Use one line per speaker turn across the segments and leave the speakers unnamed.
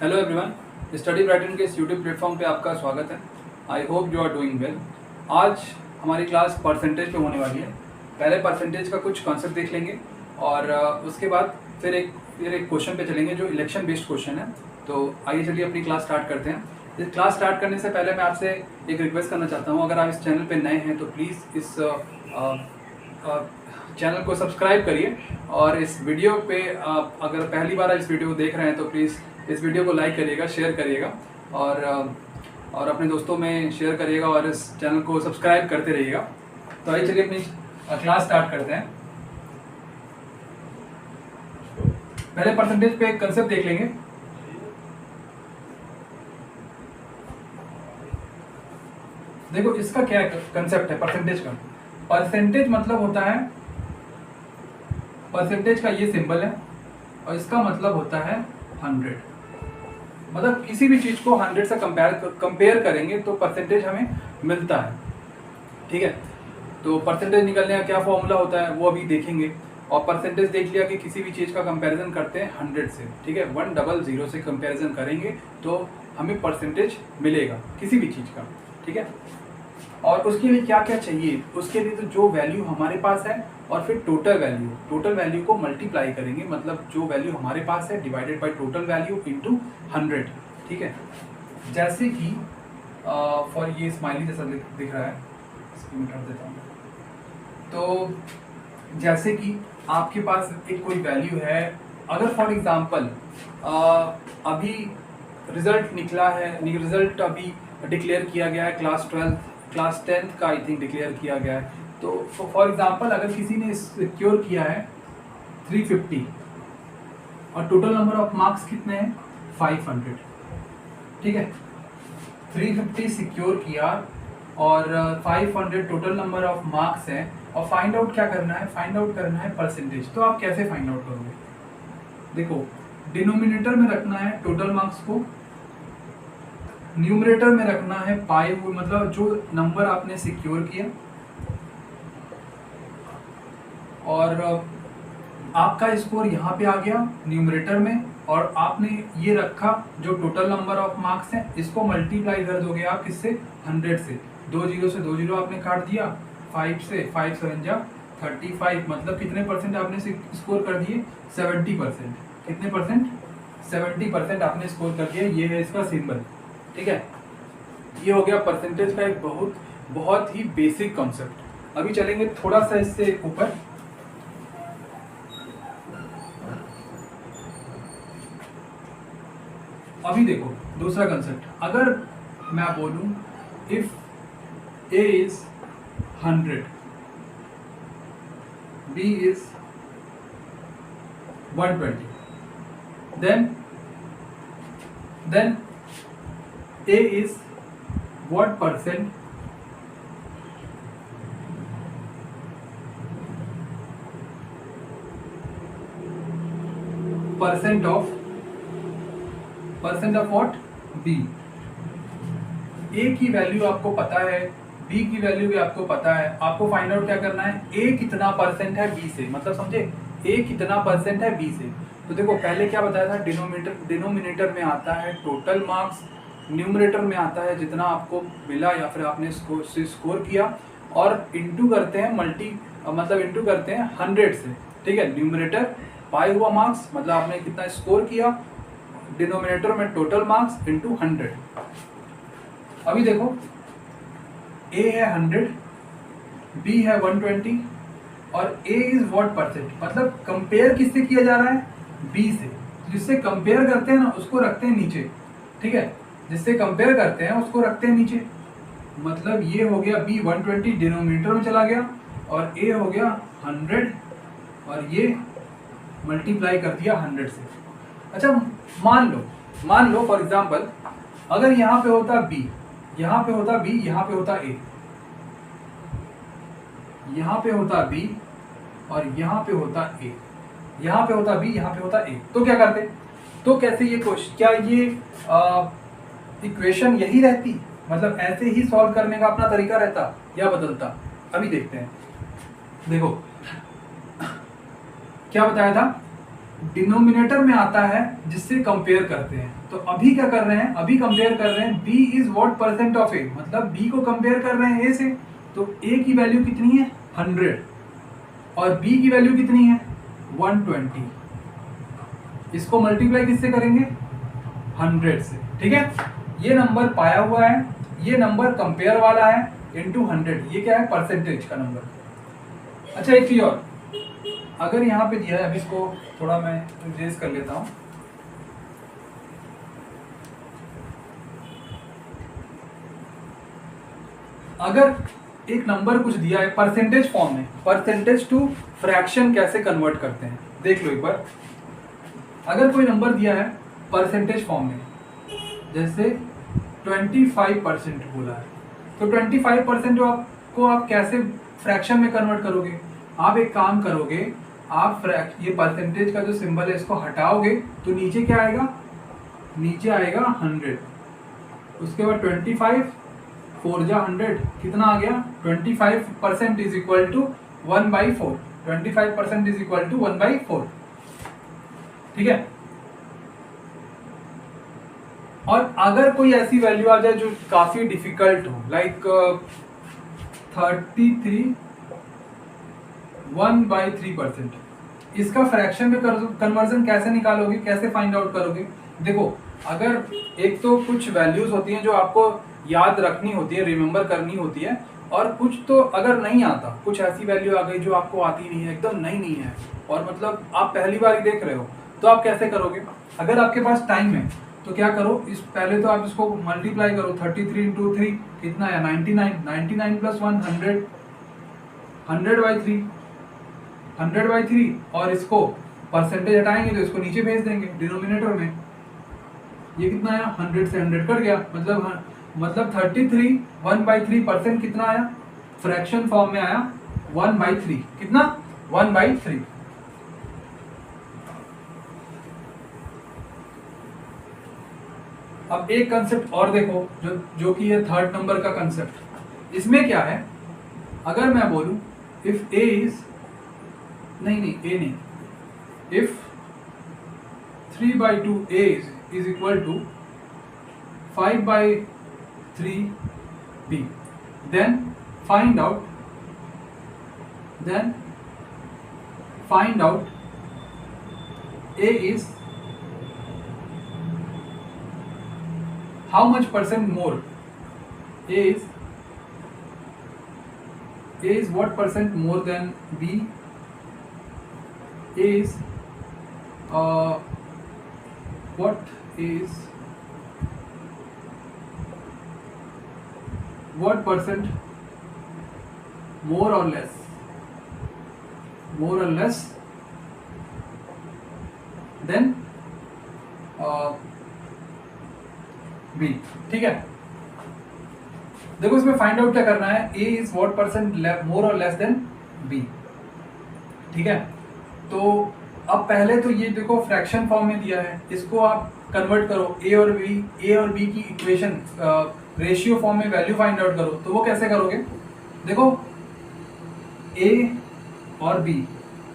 Hello everyone, study Brighton के इस YouTube platform पे आपका स्वागत है। I hope you are doing well. आज हमारी क्लास परसेंटेज पे होने वाली है। पहले परसेंटेज का कुछ कॉन्सेप्ट देख लेंगे और उसके बाद फिर एक क्वेश्चन पे चलेंगे जो इलेक्शन बेस्ड क्वेश्चन है। तो आइए चलिए अपनी क्लास स्टार्ट करते हैं। इस क्लास स्टार्ट करने से पहले मैं आपसे एक रिक्वेस्ट करना चाहता हूँ, अगर आप इस चैनल पर नए हैं तो प्लीज़ इस चैनल को सब्सक्राइब करिए और इस वीडियो पे आप अगर पहली बार इस वीडियो को देख रहे हैं तो प्लीज़ इस वीडियो को लाइक करिएगा, शेयर करिएगा और अपने दोस्तों में शेयर करिएगा और इस चैनल को सब्सक्राइब करते रहिएगा। तो आइए चलिए अपनी क्लास स्टार्ट करते हैं। पहले परसेंटेज पे एक कंसेप्ट देख लेंगे। देखो इसका क्या कंसेप्ट है परसेंटेज का। परसेंटेज मतलब होता है, परसेंटेज का ये सिंबल है और इसका मतलब होता है 100। मतलब किसी भी चीज को 100 से कंपेयर करेंगे तो परसेंटेज हमें मिलता है। ठीक है, तो परसेंटेज निकलने का क्या फॉर्मूला होता है वो अभी देखेंगे। और परसेंटेज देख लिया कि किसी भी चीज का कंपैरिजन करते हैं 100 से। ठीक है, 100 से कंपैरिजन करेंगे तो हमें परसेंटेज मिलेगा किसी भी चीज का। ठीक है, और उसके लिए क्या क्या चाहिए, उसके लिए तो जो वैल्यू हमारे पास है और फिर टोटल वैल्यू को मल्टीप्लाई करेंगे। मतलब जो वैल्यू हमारे पास है divided by total value into 100। ठीक है, जैसे कि फॉर ये स्माइली जैसा दिख रहा है, इसको मिटा देता हूँ। तो जैसे कि आपके पास एक कोई वैल्यू है, अगर फॉर एग्जांपल अभी रिजल्ट निकला है, रिजल्ट अभी डिक्लेयर किया गया है क्लास 10th का आई थिंक डिक्लेयर किया गया है। तो फॉर एग्जांपल अगर किसी ने सिक्योर किया है 350 और टोटल नंबर ऑफ मार्क्स कितने हैं 500। ठीक है, 350 सिक्योर किया और 500 टोटल नंबर ऑफ मार्क्स है और फाइंड आउट क्या करना है, फाइंड आउट करना है परसेंटेज। तो आप कैसे फाइंड आउट करोगे? देखो, डिनोमिनेटर में रखना है टोटल मार्क्स को, न्यूमरेटर में रखना है पाई हुए, मतलब जो नंबर आपने सिक्योर किया, और आपका स्कोर यहाँ पे आ गया न्यूमरेटर में और आपने ये रखा जो टोटल नंबर ऑफ मार्क्स है, इसको मल्टीप्लाई कर दोगे आप किससे 100 से। 2 जीरो से 2 जीरो आपने काट दिया, 5 से 5 7 जा 35, मतलब कितने परसेंट आपने स्कोर कर दिए 70%। कितने परसेंट? 70% आपने स्कोर कर दिया। ये है इसका सिंबल। ठीक है, ये हो गया परसेंटेज का एक बहुत ही बेसिक कॉन्सेप्ट। अभी चलेंगे थोड़ा सा इससे ऊपर। अभी देखो दूसरा कंसेप्ट, अगर मैं बोलूं if A is 100, B is 120, then A is what percent of what? B। A की वैल्यू आपको पता है, B की वैल्यू भी आपको पता है। आपको फाइंड आउट क्या करना है, A कितना परसेंट है B से, मतलब समझे A कितना परसेंट है B से। तो देखो पहले क्या बताया था, डिनोमिनेटर में आता है टोटल मार्क्स, न्यूमरेटर में आता है जितना आपको मिला या फिर आपने स्कोर किया, और इंटू करते हैं इंटू करते हैं 100 से। ठीक है, न्यूमरेटर पाई हुआ मार्क्स, मतलब आपने कितना स्कोर किया, डिनोमिनेटर में टोटल मार्क्स इंटू 100। अभी देखो A है 100, B है 120 और A इज व्हाट परसेंट, मतलब कंपेयर किससे किया जा रहा है, B से। जिससे कंपेयर करते हैं ना उसको रखते हैं नीचे। ठीक है, जिससे कंपेयर करते हैं उसको रखते हैं नीचे। मतलब ये हो गया B 120 डिनोमिनेटर में चला गया और A हो गया 100 और ये मल्टीप्लाई कर दिया 100 से। अच्छा मान लो फॉर एग्जांपल अगर यहाँ पे होता B, यहाँ पे होता B, यहाँ पे होता A, यहाँ पे होता B और यहाँ पे होता A, यहाँ पे होता B, यहाँ पे होता A, तो क्या करते? तो कैसे ये क्वेश्चन, क्या ये इक्वेशन यही रहती, मतलब ऐसे ही सॉल्व करने का अपना तरीका रहता या बदलता? अभी देखते हैं। देखो क्या बताया था, डिनोमिनेटर में आता है जिससे कंपेयर करते हैं। तो अभी क्या कर रहे हैं, अभी कंपेयर कर रहे हैं b is what percent of a, मतलब b को कंपेयर कर रहे हैं a से। तो a की वैल्यू कितनी है 100 और b की वैल्यू कितनी है 120। इसको मल्टीप्लाई किससे करेंगे 100 से, ठीक है। ये नंबर पाया हुआ है, ये नंबर कंपेयर वाला है इनटू 100, ये क्या है परसेंटेज का नंबर। अच्छा एक चीज और, अगर यहाँ पे दिया है, अभी इसको थोड़ा मैं इरेज कर लेता हूँ। अगर एक नंबर कुछ दिया है परसेंटेज फॉर्म में, परसेंटेज टू फ्रैक्शन कैसे कन्वर्ट करते हैं देख लो एक बार। अगर कोई नंबर दिया है परसेंटेज फॉर्म में, जैसे 25% बोला है, तो 25% को आप कैसे फ्रैक्शन में कन्वर्ट करोगे। आप एक काम करोगे, आप ये परसेंटेज का जो सिंबल है इसको हटाओगे तो नीचे क्या आएगा, नीचे आएगा 100। उसके बाद 25 4 जा 100 कितना आ गया 25% is equal to 1/4। 25% is equal to 1/4, ठीक है। और अगर कोई ऐसी वैल्यू आ जाए जो काफी डिफिकल्ट हो, लाइक 33 1/3%, इसका फ्रैक्शन में कन्वर्जन कैसे निकालोगे, कैसे फाइंड आउट करोगे। देखो अगर एक तो कुछ वैल्यूज होती हैं जो आपको याद रखनी होती है, रिमेम्बर करनी होती है, और कुछ तो अगर नहीं आता, कुछ ऐसी वैल्यू आ गई जो आपको आती नहीं है, एकदम नई है, और मतलब आप पहली बार ही देख रहे हो, तो आप कैसे करोगे। अगर आपके पास टाइम है तो क्या करो, इस पहले तो आप इसको मल्टीप्लाई करो, 33 इंटू 3 कितना है 99, 99 प्लस 1 100, 100/3, 100/3, और इसको परसेंटेज हटाएंगे तो इसको नीचे भेज देंगे डिनोमिनेटर में। ये कितना आया 100 से 100 कट गया, मतलब 33 1/3% कितना आया, फ्रैक्शन फॉर्म में आया 1/3, कितना 1/3। अब एक कंसेप्ट और देखो जो कि है थर्ड नंबर का कंसेप्ट। इसमें क्या है, अगर मैं बोलूं इफ a इज नहीं, if 3/2 a is equal to 5/3 b, then find out a is how much percent more, a is what percent more than b, a is what percent more or less than b, ठीक है। देखो इसमें find out क्या करना है, a is what percent more or less than b, ठीक है। तो अब पहले तो ये देखो फ्रैक्शन फॉर्म में दिया है, इसको आप कन्वर्ट करो, a और b की इक्वेशन रेशियो फॉर्म में वैल्यू फाइंड आउट करो। तो वो कैसे करोगे, देखो a और b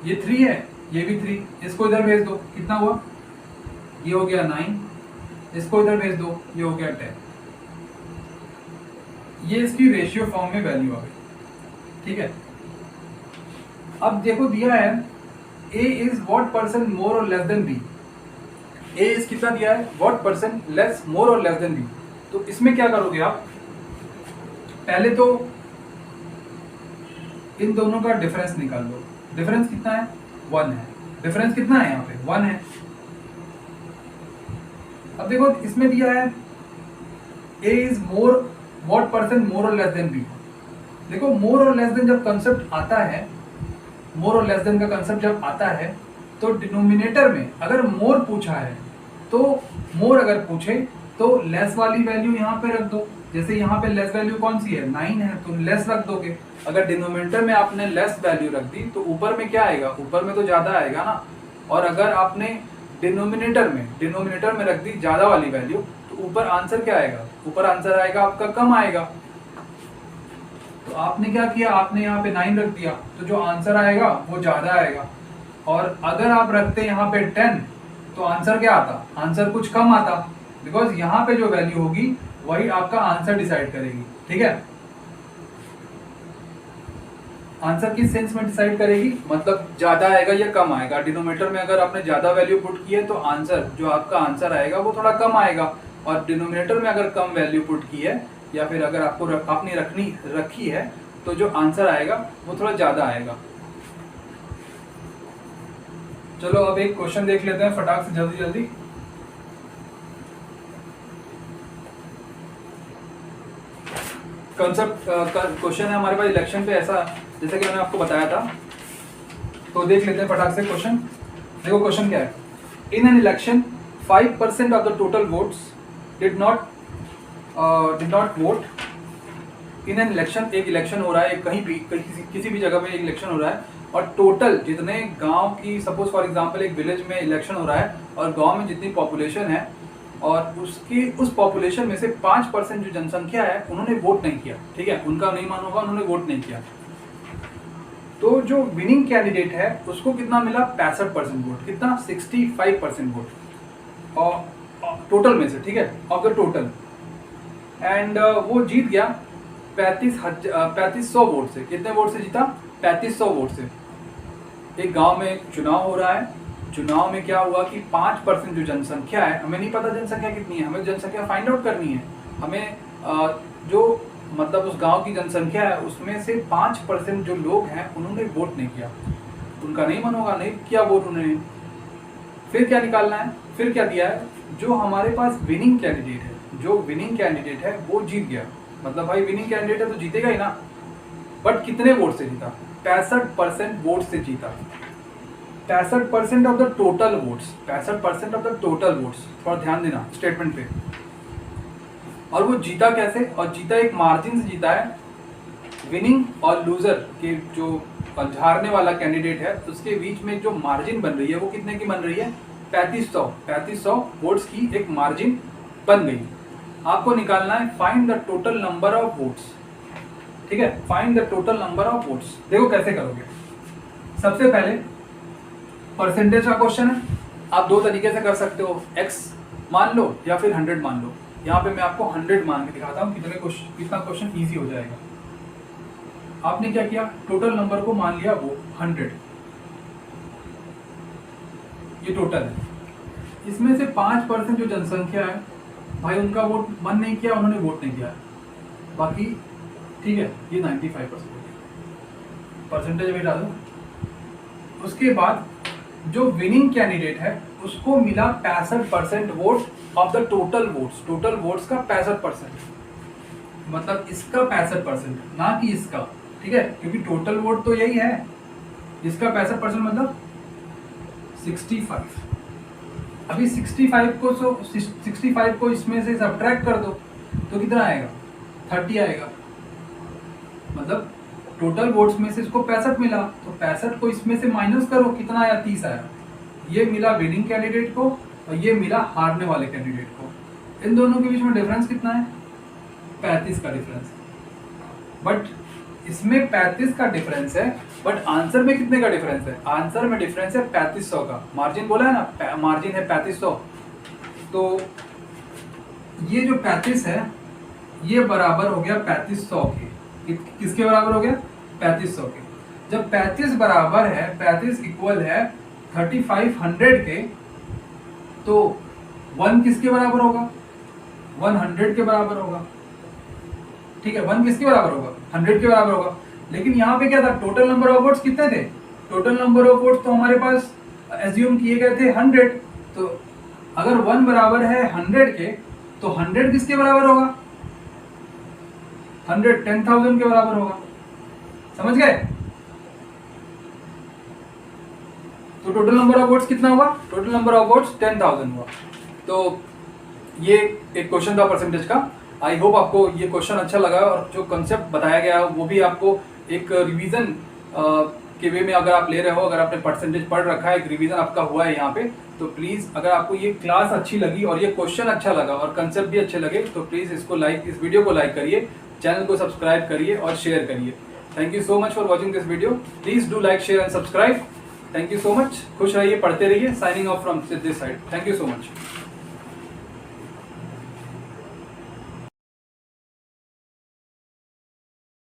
ये 3 है, ये भी 3, इसको इधर भेज दो, कितना हुआ, ये हो गया 9, इसको इधर भेज दो, ये हो गया 10। ये इसकी रेशियो फॉर्म में वैल्यू आ गई, ठीक है। अब देखो दिया है a is what percent more or less than b, a is कितना दिया है what percent less more or less than b। तो इसमें क्या करोगे आप, पहले तो इन दोनों का डिफरेंस निकाल लो। डिफरेंस कितना है 1 है, डिफरेंस कितना है यहाँ पे 1 है। अब देखो इसमें दिया है a is more what percent more or less than b। देखो more or less than जब कंसेप्ट आता है, मोर और लेस देन का कंसेप्ट जब आता है, तो डिनोमिनेटर में अगर मोर पूछा है तो मोर अगर पूछे तो लेस वाली वैल्यू यहाँ पे रख दो। जैसे यहाँ पे लेस वैल्यू कौन सी है 9 है, तो लेस रख दोगे। अगर डिनोमिनेटर में आपने लेस वैल्यू रख दी तो ऊपर में क्या आएगा, ऊपर में तो ज़्यादा आएगा ना। और अगर आपने डिनोमिनेटर में रख दी ज़्यादा वाली वैल्यू, तो ऊपर आंसर क्या आएगा, ऊपर आंसर आएगा आपका कम आएगा। तो आपने क्या किया, आपने यहाँ पे 9 रख दिया, तो जो आंसर आएगा वो ज़्यादा आएगा। और अगर आप रखते यहाँ पे 10 तो आंसर क्या आता, आंसर कुछ कम आता, बिकॉज यहाँ पे जो वैल्यू होगी वही आपका आंसर डिसाइड करेगी। ठीक है, आंसर किस सेंस में डिसाइड करेगी, मतलब ज्यादा आएगा या कम आएगा। डिनोमिनेटर में अगर आपने ज्यादा वैल्यू पुट की है तो आंसर जो आपका आंसर आएगा वो थोड़ा कम आएगा, और डिनोमिनेटर में अगर कम वैल्यू पुट की है या फिर अगर आपको आपने रखी है तो जो आंसर आएगा वो थोड़ा ज्यादा आएगा। चलो अब एक क्वेश्चन देख लेते हैं फटाक से, जल्दी जल्दी। कंसेप्ट क्वेश्चन है हमारे पास इलेक्शन पे, ऐसा जैसे कि मैंने आपको बताया था, तो देख लेते हैं फटाक से क्वेश्चन। देखो क्वेश्चन क्या है, in an election 5% of the total votes did not vote in an election. एक इलेक्शन हो रहा है कहीं भी, किसी भी जगह पे एक इलेक्शन हो रहा है, और टोटल जितने गांव की, सपोज फॉर एग्जांपल एक विलेज में इलेक्शन हो रहा है और गांव में जितनी पॉपुलेशन है और उसकी उस पॉपुलेशन में से 5% जो जनसंख्या है उन्होंने वोट नहीं किया। ठीक है, उनका नहीं मान होगा, उन्होंने वोट नहीं किया। तो जो विनिंग कैंडिडेट है उसको कितना मिला, 65% वोट। कितना, 65% वोट और टोटल में से, ठीक है, ऑफ द टोटल। एंड वो जीत गया 3500 वोट से। कितने वोट से जीता, 3500 वोट से। एक गांव में चुनाव हो रहा है, चुनाव में क्या हुआ कि 5% जो जनसंख्या है, हमें नहीं पता जनसंख्या कितनी है, हमें जनसंख्या फाइंड आउट करनी है। हमें जो मतलब उस गांव की जनसंख्या है उसमें से 5% जो लोग हैं उन्होंने वोट नहीं किया, उनका नहीं मन होगा, नहीं किया वोट उन्होंने। फिर क्या निकालना है, फिर क्या दिया है, जो हमारे पास विनिंग कैंडिडेट है, जो विनिंग कैंडिडेट है वो जीत गया। मतलब भाई विनिंग कैंडिडेट है तो जीतेगा ही ना, बट कितने वोट से जीता, 65% वोट से जीता। 65% of the total votes, 65% of the total votes. थोड़ा ध्यान देना स्टेटमेंट पे। और वो जीता कैसे, और जीता एक मार्जिन से जीता है। विनिंग और लूजर के जो हारने वाला कैंडिडेट है उसके बीच में जो मार्जिन बन रही है वो कितने की बन रही है, 3500 वोट्स की एक मार्जिन बन गई। आपको निकालना है find the total number of votes. ठीक है, find the total number of votes. देखो कैसे करोगे। सबसे पहले परसेंटेज का क्वेश्चन है, आप दो तरीके से कर सकते हो, x मान लो या फिर 100 मान लो। यहाँ पे मैं आपको 100 मान के दिखाता हूँ कितना क्वेश्चन इजी हो जाएगा। आपने क्या किया, टोटल नंबर को मान लिया वो 100, ये टोटल है। इसमें से 5% जो जनसंख्या है भाई उनका वोट मन नहीं किया, उन्होंने वोट नहीं किया, बाकी ठीक है, ये 95% परसेंटेज में डालो। उसके बाद जो विनिंग कैंडिडेट है उसको मिला 65% vote of the total votes. Total votes का 65%, मतलब इसका 65%, ना कि इसका। ठीक है, क्योंकि टोटल वोट तो यही है, इसका 65% मतलब 65। अभी 65 को इसमें से सब्ट्रैक्ट कर दो तो कितना आएगा, 30 आएगा। मतलब टोटल वोट्स में से इसको 65 मिला, तो 65 को इसमें से माइनस करो, कितना आया, 30 आया। ये मिला विनिंग कैंडिडेट को और ये मिला हारने वाले कैंडिडेट को। इन दोनों के बीच में डिफरेंस कितना है, 35 का डिफरेंस। बट इसमें 35 का डिफरेंस है, बट आंसर में कितने का डिफरेंस है, आंसर में डिफरेंस है 3500 का। मार्जिन बोला है ना, मार्जिन है 3500। तो ये जो 35 है ये बराबर हो गया 3500 के। किसके बराबर हो गया, 3500 के। जब 35 बराबर है, 35 इक्वल है 3500 के, तो 1 किसके बराबर होगा, 100 के बराबर होगा। ठीक है, 1 किसके बराबर होगा, 100 के बराबर होगा। लेकिन यहाँ पे क्या था, टोटल नंबर ऑफ वोट्स कितने थे, टोटल नंबर ऑफ वोट्स तो हमारे पास एज्यूम किए गए थे 100। तो अगर 1 बराबर है 100 के, तो 100 किसके बराबर होगा, 100 10,000 के बराबर होगा। समझ गए। तो टोटल नंबर ऑफ वोट्स कितना हुआ, टोटल नंबर ऑफ वोट्स 10,000 हुआ। तो ये एक क्वेश्चन था परसेंटेज का। आई होप आपको ये क्वेश्चन अच्छा लगा और जो कंसेप्ट बताया गया वो भी आपको एक रिवीजन के वे में अगर आप ले रहे हो, अगर आपने परसेंटेज पढ़ रखा है, एक रिवीजन आपका हुआ है यहाँ पे, तो प्लीज़ अगर आपको ये क्लास अच्छी लगी और ये क्वेश्चन अच्छा लगा और कंसेप्ट भी अच्छे लगे तो प्लीज़ इस वीडियो को लाइक करिए, चैनल को सब्सक्राइब करिए और शेयर करिए। Thank you so much for watching this video. Please do like, share and subscribe. Thank you so much, खुश रहिए, पढ़ते रहिए। Signing off from this side, thank you so much.